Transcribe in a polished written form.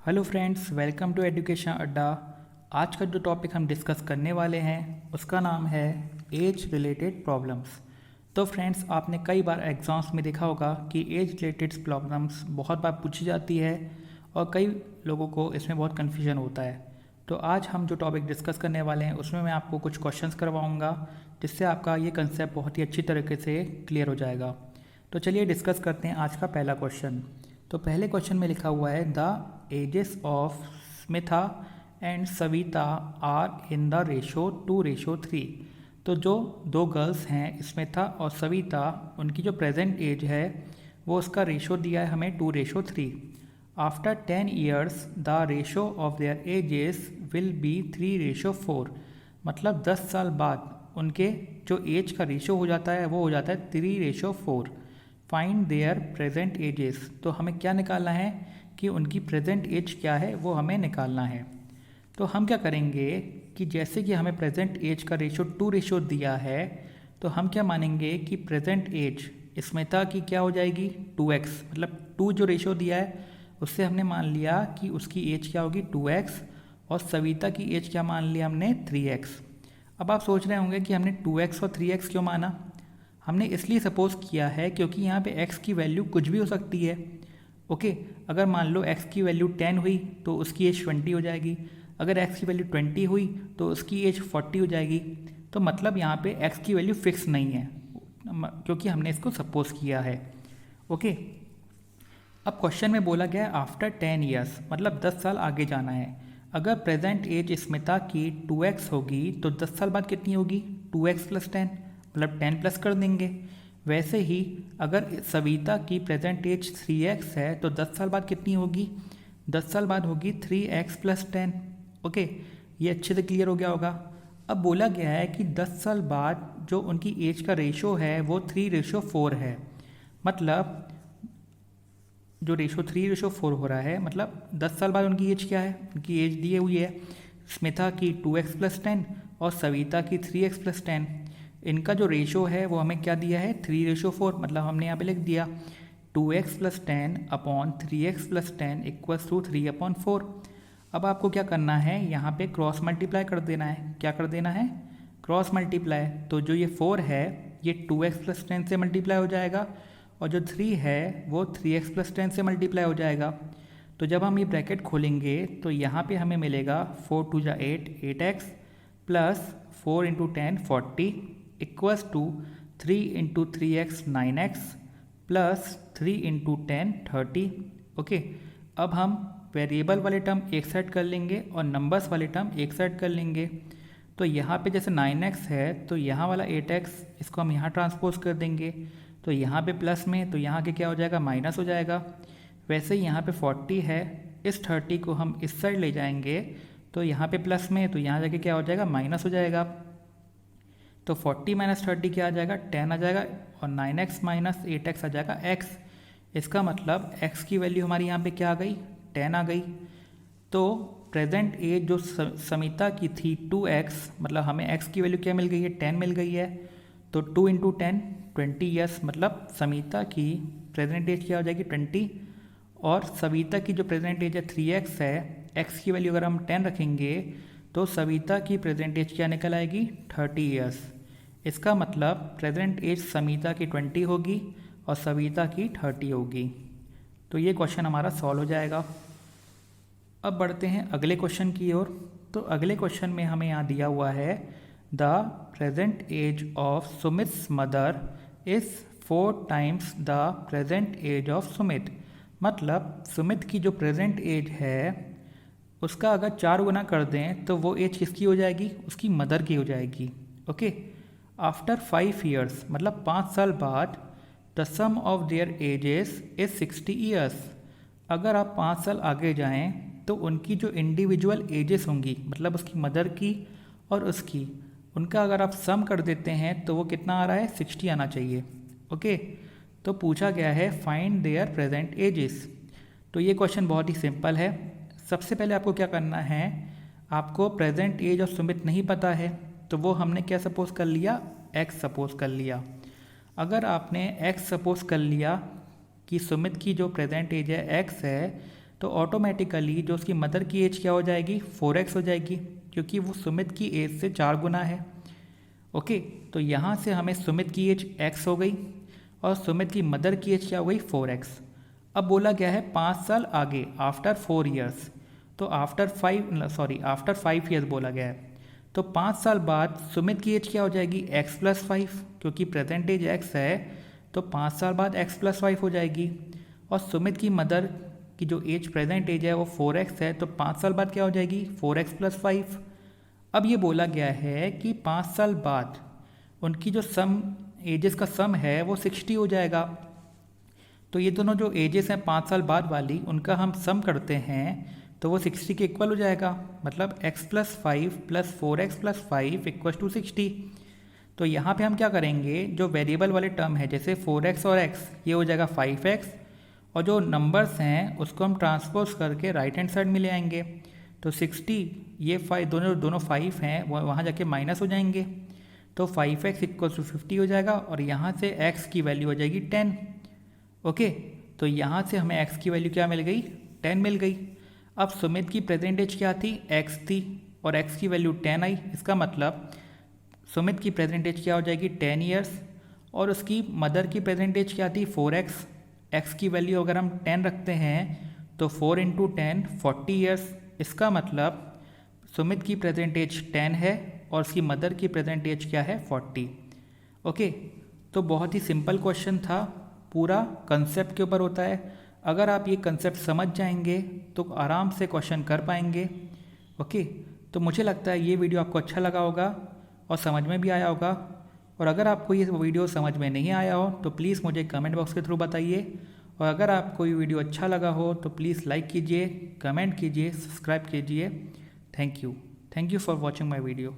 Hello friends, welcome to education Adda. आज का जो टॉपिक हम डिस्कस करने वाले हैं उसका नाम है एज रिलेटेड प्रॉब्लम्स। तो फ्रेंड्स, आपने कई बार एग्ज़ाम्स में देखा होगा कि एज रिलेटेड प्रॉब्लम्स बहुत बार पूछी जाती है और कई लोगों को इसमें बहुत कन्फ्यूजन होता है। तो आज हम जो टॉपिक डिस्कस करने वाले हैं उसमें मैं आपको कुछ क्वेश्चंस करवाऊंगा जिससे आपका ये कंसेप्ट बहुत ही अच्छी तरीके से क्लियर हो जाएगा। तो चलिए डिस्कस करते हैं आज का पहला क्वेश्चन। तो पहले क्वेश्चन में लिखा हुआ है the ages of Smitha and Savita are in the ratio 2:3। तो जो दो गर्ल्स हैं स्मिथा और सविता, उनकी जो प्रेजेंट एज है वो उसका रेशो दिया है हमें 2:3। After 10 years the ratio of their edges will be 3:4। मतलब 10 साल बाद उनके जो एज का रेशो हो जाता है वो हो जाता है 3:4। Find there present ages. तो हमें क्या निकालना है कि उनकी प्रेजेंट एज क्या है वो हमें निकालना है। तो हम क्या करेंगे कि जैसे कि हमें प्रेजेंट एज का रेशो 2 दिया है तो हम क्या मानेंगे कि प्रेजेंट एज स्मिता की क्या हो जाएगी 2x। मतलब 2 जो रेशो दिया है उससे हमने मान लिया कि उसकी एज क्या होगी 2x और सविता की एज क्या मान लिया हमने 3x। अब आप सोच रहे होंगे कि हमने 2x और 3x क्यों माना। हमने इसलिए सपोज किया है क्योंकि यहाँ पे x की वैल्यू कुछ भी हो सकती है। ओके, अगर मान लो x की वैल्यू 10 हुई तो उसकी एज 20 हो जाएगी। अगर x की वैल्यू 20 हुई तो उसकी एज 40 हो जाएगी। तो मतलब यहाँ पे x की वैल्यू फिक्स नहीं है क्योंकि हमने इसको सपोज किया है। ओके, अब क्वेश्चन में बोला गया है आफ्टर 10 ईयर्स, मतलब 10 साल आगे जाना है। अगर प्रेजेंट एज स्मिता की 2x होगी तो 10 साल बाद कितनी होगी 2x + 10, मतलब 10 प्लस कर देंगे। वैसे ही अगर सविता की प्रेजेंट एज 3x है तो 10 साल बाद कितनी होगी 10 साल बाद होगी 3x + 10। ओके, ये अच्छे से क्लियर हो गया होगा। अब बोला गया है कि 10 साल बाद जो उनकी एज का रेशो है वो 3:4 है। मतलब जो रेशो 3:4 हो रहा है, मतलब 10 साल बाद उनकी एज क्या है, उनकी एज दी हुई है स्मिता की 2x + 10 और सविता की 3x + 10। इनका जो रेशो है वो हमें क्या दिया है 3:4। मतलब हमने यहाँ पे लिख दिया 2x + 10 अपॉन 3x + 10 = 3/4। अब आपको क्या करना है, यहाँ पे क्रॉस मल्टीप्लाई कर देना है। क्या कर देना है, क्रॉस मल्टीप्लाई। तो जो ये 4 है ये 2x + 10 से मल्टीप्लाई हो जाएगा और जो 3 है वो 3x + 10 से मल्टीप्लाई हो जाएगा। तो जब हम ये ब्रैकेट खोलेंगे तो यहाँ पे हमें मिलेगा 4 × 2 = 8, 8x plus 4 × 10 40 = 3 × 3x 9x plus 3 × 10 30। Okay, अब हम वेरिएबल वाले टर्म एक साइड कर लेंगे और नंबर्स वाले टर्म एक साइड कर लेंगे। तो यहाँ पे जैसे 9x है तो यहाँ वाला 8x इसको हम यहाँ ट्रांसपोज कर देंगे। तो यहाँ पे प्लस में तो यहाँ के क्या हो जाएगा माइनस हो जाएगा। वैसे ही यहाँ पे 40 है, इस 30 को हम इस साइड ले जाएंगे तो यहाँ पे प्लस में तो यहाँ जाके क्या हो जाएगा माइनस हो जाएगा। तो 40 - 30 क्या आ जाएगा 10 आ जाएगा और 9x - 8x आ जाएगा x। इसका मतलब x की वैल्यू हमारी यहाँ पे क्या आ गई 10 आ गई। तो प्रेजेंट एज जो समिता की थी 2x, मतलब हमें x की वैल्यू क्या मिल गई है 10 मिल गई है। तो 2 × 10 20 ईयर्स, मतलब समिता की प्रेजेंट एज क्या हो जाएगी 20 और सविता की जो प्रेजेंट एज है 3x है। x की वैल्यू अगर हम 10 रखेंगे तो सविता की प्रेजेंट एज क्या निकल आएगी 30 ईयर्स। इसका मतलब प्रेजेंट एज समिता की 20 होगी और सविता की 30 होगी। तो ये क्वेश्चन हमारा सॉल्व हो जाएगा। अब बढ़ते हैं अगले क्वेश्चन की ओर। तो अगले क्वेश्चन में हमें यहाँ दिया हुआ है the present age of Sumit's mother is 4 times the present age of Sumit. मतलब सुमित की जो प्रेजेंट एज है उसका अगर 4 गुना कर दें तो वो एज किसकी हो जाएगी, उसकी मदर की हो जाएगी। ओके, आफ्टर 5 ईयर्स, मतलब 5 साल बाद the sum of their ages is 60 years. अगर आप 5 साल आगे जाएं तो उनकी जो इंडिविजुअल एजेस होंगी, मतलब उसकी मदर की और उसकी, उनका अगर आप सम कर देते हैं तो वो कितना आ रहा है 60 आना चाहिए। ओके, तो पूछा गया है फाइंड देयर प्रेजेंट एजेस। तो ये क्वेश्चन बहुत ही सिंपल है। सबसे पहले आपको क्या करना है, आपको प्रेजेंट एज ऑफ सुमित नहीं पता है तो वो हमने क्या सपोज कर लिया x सपोज कर लिया। अगर आपने x सपोज कर लिया कि सुमित की जो प्रेजेंट एज है x है तो ऑटोमेटिकली जो उसकी मदर की एज क्या हो जाएगी, 4x हो जाएगी, क्योंकि वो सुमित की एज से 4 गुना है। ओके, तो यहाँ से हमें सुमित की एज x हो गई और सुमित की मदर की एज क्या हो गई, 4x। अब बोला गया है 5 साल आगे, आफ्टर 4 ईयर्स, तो आफ्टर 5 ईयर्स बोला गया है। तो 5 साल बाद सुमित की एज क्या हो जाएगी, x+5, क्योंकि प्रेजेंट एज x है तो 5 साल बाद x+5 हो जाएगी। और सुमित की मदर की जो एज प्रेजेंट एज है वो 4x है, तो 5 साल बाद क्या हो जाएगी, 4x+5। अब ये बोला गया है कि 5 साल बाद उनकी जो सम एजेस का सम है वो 60 हो जाएगा। तो ये दोनों जो एजेस हैं 5 साल बाद वाली, उनका हम सम करते हैं तो वो 60 के इक्वल हो जाएगा, मतलब x+5 + 4x+5 = 60। तो यहाँ पे हम क्या करेंगे, जो वेरिएबल वाले टर्म है जैसे 4x और x, ये हो जाएगा 5x, और जो नंबर्स हैं उसको हम ट्रांसपोज करके राइट हैंड साइड में ले आएंगे। तो 60, ये 5 दोनों 5 हैं वो वहाँ जाके माइनस हो जाएंगे, तो 5x = 50 हो जाएगा, और यहाँ से x की वैल्यू हो जाएगी 10। ओके, तो यहाँ से हमें x की वैल्यू क्या मिल गई, 10 मिल गई। अब सुमित की प्रेजेंट एज क्या थी, x थी, और x की वैल्यू 10 आई। इसका मतलब सुमित की प्रेजेंट एज क्या हो जाएगी, 10 ईयर्स, और उसकी मदर की प्रेजेंट एज क्या थी, 4x। x की वैल्यू अगर हम 10 रखते हैं तो 4 × 10 40 ईयर्स। इसका मतलब सुमित की प्रेजेंट एज 10 है और उसकी मदर की प्रेजेंट एज क्या है, 40। ओके, तो बहुत ही सिंपल क्वेश्चन था, पूरा कंसेप्ट के ऊपर होता है। अगर आप ये कंसेप्ट समझ जाएंगे तो आराम से क्वेश्चन कर पाएंगे। ओके, तो मुझे लगता है ये वीडियो आपको अच्छा लगा होगा और समझ में भी आया होगा। और अगर आपको ये वीडियो समझ में नहीं आया हो तो प्लीज़ मुझे कमेंट बॉक्स के थ्रू बताइए। और अगर आपको ये वीडियो अच्छा लगा हो तो प्लीज़ लाइक कीजिए, कमेंट कीजिए, सब्सक्राइब कीजिए। Thank you for watching my video.